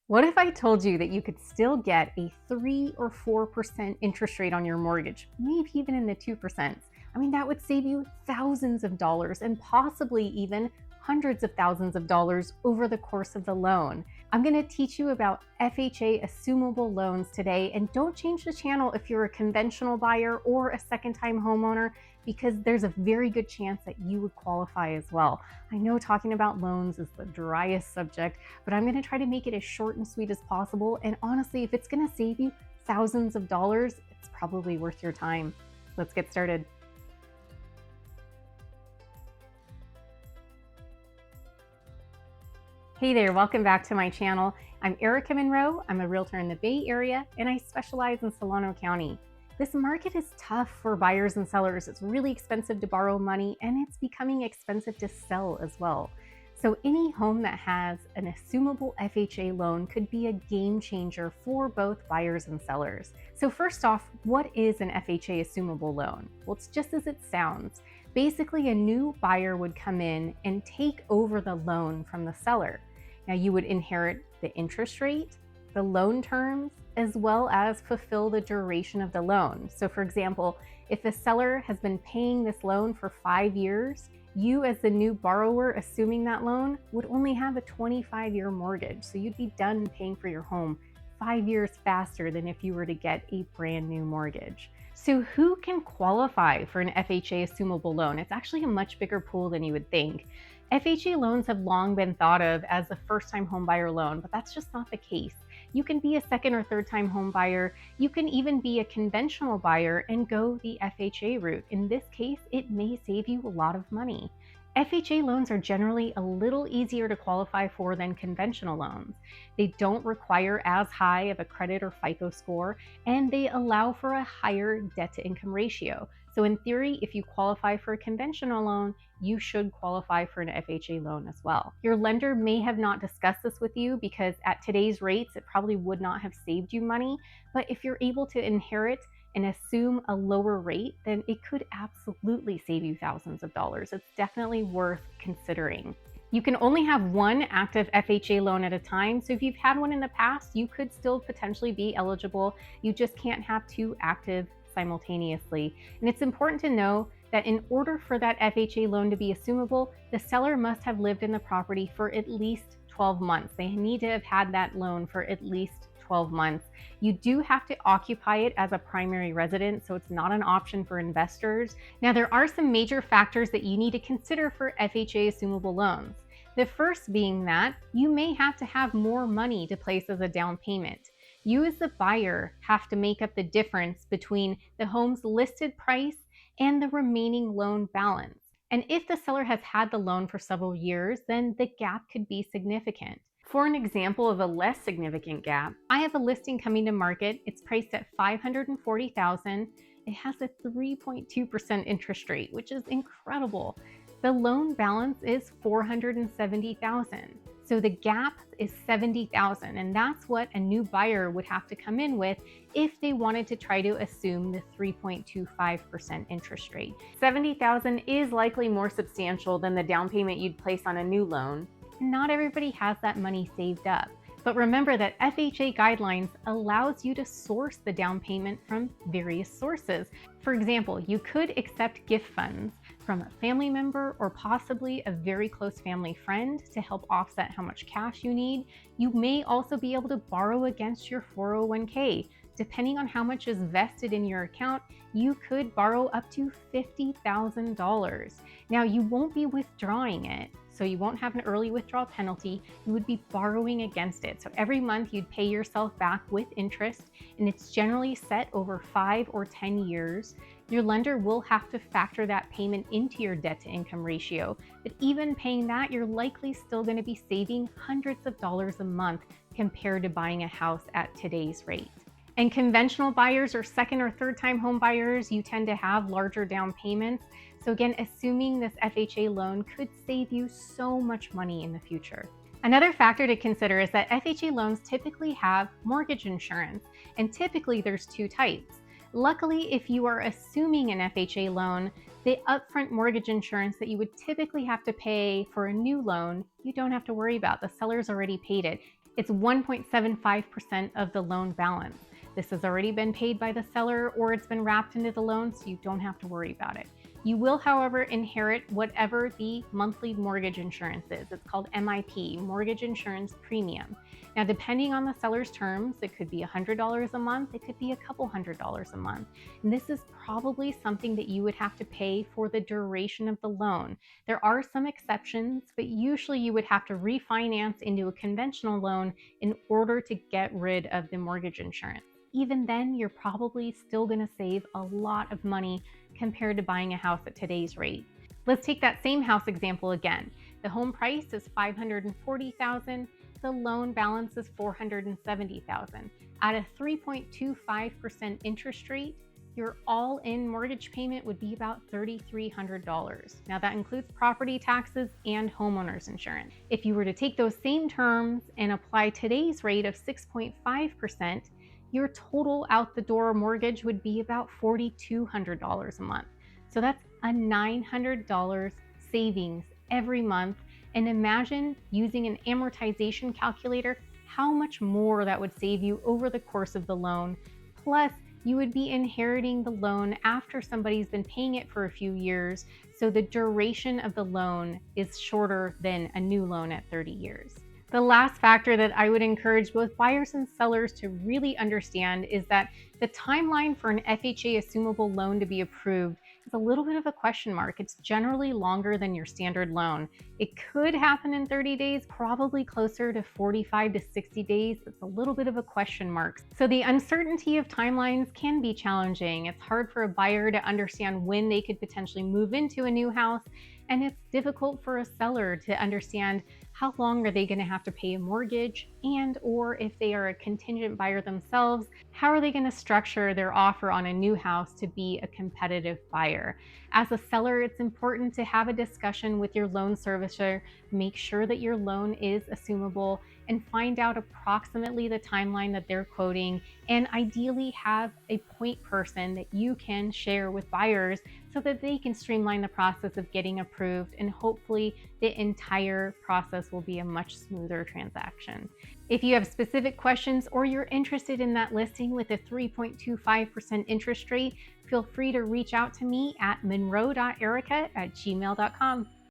What if I told you that you could still get a 3 or 4% interest rate on your mortgage, maybe even in the 2%? I mean, that would save you thousands of dollars and possibly even hundreds of thousands of dollars over the course of the loan. I'm going to teach you about FHA Assumable loans today, and don't change the channel if you're a conventional buyer or a second-time homeowner, because there's a very good chance that you would qualify as well. I know talking about loans is the driest subject, but I'm going to try to make it as short and sweet as possible. And honestly, if it's going to save you thousands of dollars, it's probably worth your time. Let's get started. Hey there, welcome back to my channel. I'm Erika Monroe. I'm a realtor in the Bay Area, and I specialize in Solano County. This market is tough for buyers and sellers. It's really expensive to borrow money, and it's becoming expensive to sell as well. So any home that has an assumable FHA loan could be a game changer for both buyers and sellers. So first off, what is an FHA assumable loan? Well, it's just as it sounds. Basically, a new buyer would come in and take over the loan from the seller. Now, you would inherit the interest rate, the loan terms, as well as fulfill the duration of the loan. So for example, if the seller has been paying this loan for 5 years, you as the new borrower assuming that loan would only have a 25-year mortgage. So you'd be done paying for your home 5 years faster than if you were to get a brand new mortgage. So who can qualify for an FHA assumable loan? It's actually a much bigger pool than you would think. FHA loans have long been thought of as a first-time homebuyer loan, but that's just not the case. You can be a second or third-time home buyer. You can even be a conventional buyer and go the FHA route. In this case, it may save you a lot of money. FHA loans are generally a little easier to qualify for than conventional loans. They don't require as high of a credit or FICO score, and they allow for a higher debt-to-income ratio. So in theory, if you qualify for a conventional loan, you should qualify for an FHA loan as well. Your lender may have not discussed this with you because at today's rates, it probably would not have saved you money. But if you're able to inherit and assume a lower rate, then it could absolutely save you thousands of dollars. It's definitely worth considering. You can only have one active FHA loan at a time. So if you've had one in the past, you could still potentially be eligible. You just can't have two active simultaneously. And it's important to know that in order for that FHA loan to be assumable, the seller must have lived in the property for at least 12 months. They need to have had that loan for at least 12 months. You do have to occupy it as a primary residence, so it's not an option for investors. Now, there are some major factors that you need to consider for FHA assumable loans. The first being that you may have to have more money to place as a down payment. You as the buyer have to make up the difference between the home's listed price and the remaining loan balance. And if the seller has had the loan for several years, then the gap could be significant. For an example of a less significant gap, I have a listing coming to market. It's priced at $540,000. It has a 3.2% interest rate, which is incredible. The loan balance is $470,000. So the gap is $70,000, and that's what a new buyer would have to come in with if they wanted to try to assume the 3.25% interest rate. $70,000 is likely more substantial than the down payment you'd place on a new loan. Not everybody has that money saved up. But remember that FHA guidelines allows you to source the down payment from various sources. For example, you could accept gift funds from a family member or possibly a very close family friend to help offset how much cash you need. You may also be able to borrow against your 401k. Depending on how much is vested in your account, you could borrow up to $50,000. Now, you won't be withdrawing it, so you won't have an early withdrawal penalty. You would be borrowing against it. So every month you'd pay yourself back with interest, and it's generally set over 5 or 10 years. Your lender will have to factor that payment into your debt to income ratio. But even paying that, you're likely still going to be saving hundreds of dollars a month compared to buying a house at today's rate. And conventional buyers or second or third time home buyers, you tend to have larger down payments. So again, assuming this FHA loan could save you so much money in the future. Another factor to consider is that FHA loans typically have mortgage insurance, and typically there's two types. Luckily, if you are assuming an FHA loan, the upfront mortgage insurance that you would typically have to pay for a new loan, you don't have to worry about. The seller's already paid it. It's 1.75% of the loan balance. This has already been paid by the seller or it's been wrapped into the loan, so you don't have to worry about it. You will, however, inherit whatever the monthly mortgage insurance is. It's called MIP, Mortgage Insurance Premium. Now, depending on the seller's terms, it could be $100 a month, it could be a couple $100s a month. And this is probably something that you would have to pay for the duration of the loan. There are some exceptions, but usually you would have to refinance into a conventional loan in order to get rid of the mortgage insurance. Even then, you're probably still going to save a lot of money compared to buying a house at today's rate. Let's take that same house example again. The home price is $540,000. The loan balance is $470,000. At a 3.25% interest rate, your all-in mortgage payment would be about $3,300. Now that includes property taxes and homeowners insurance. If you were to take those same terms and apply today's rate of 6.5%, your total out the door mortgage would be about $4,200 a month. So that's a $900 savings every month. And imagine using an amortization calculator, how much more that would save you over the course of the loan. Plus, you would be inheriting the loan after somebody's been paying it for a few years. So the duration of the loan is shorter than a new loan at 30 years. The last factor that I would encourage both buyers and sellers to really understand is that the timeline for an FHA Assumable loan to be approved is a little bit of a question mark. It's generally longer than your standard loan. It could happen in 30 days, probably closer to 45 to 60 days. It's a little bit of a question mark. So the uncertainty of timelines can be challenging. It's hard for a buyer to understand when they could potentially move into a new house, and it's difficult for a seller to understand how long are they going to have to pay a mortgage, and or if they are a contingent buyer themselves, how are they going to structure their offer on a new house to be a competitive buyer. As a seller, it's important to have a discussion with your loan servicer, make sure that your loan is assumable, and find out approximately the timeline that they're quoting, and ideally have a point person that you can share with buyers so that they can streamline the process of getting approved, and hopefully the entire process will be a much smoother transaction. If you have specific questions or you're interested in that listing with a 3.25% interest rate, feel free to reach out to me at Monroe.erika@gmail.com.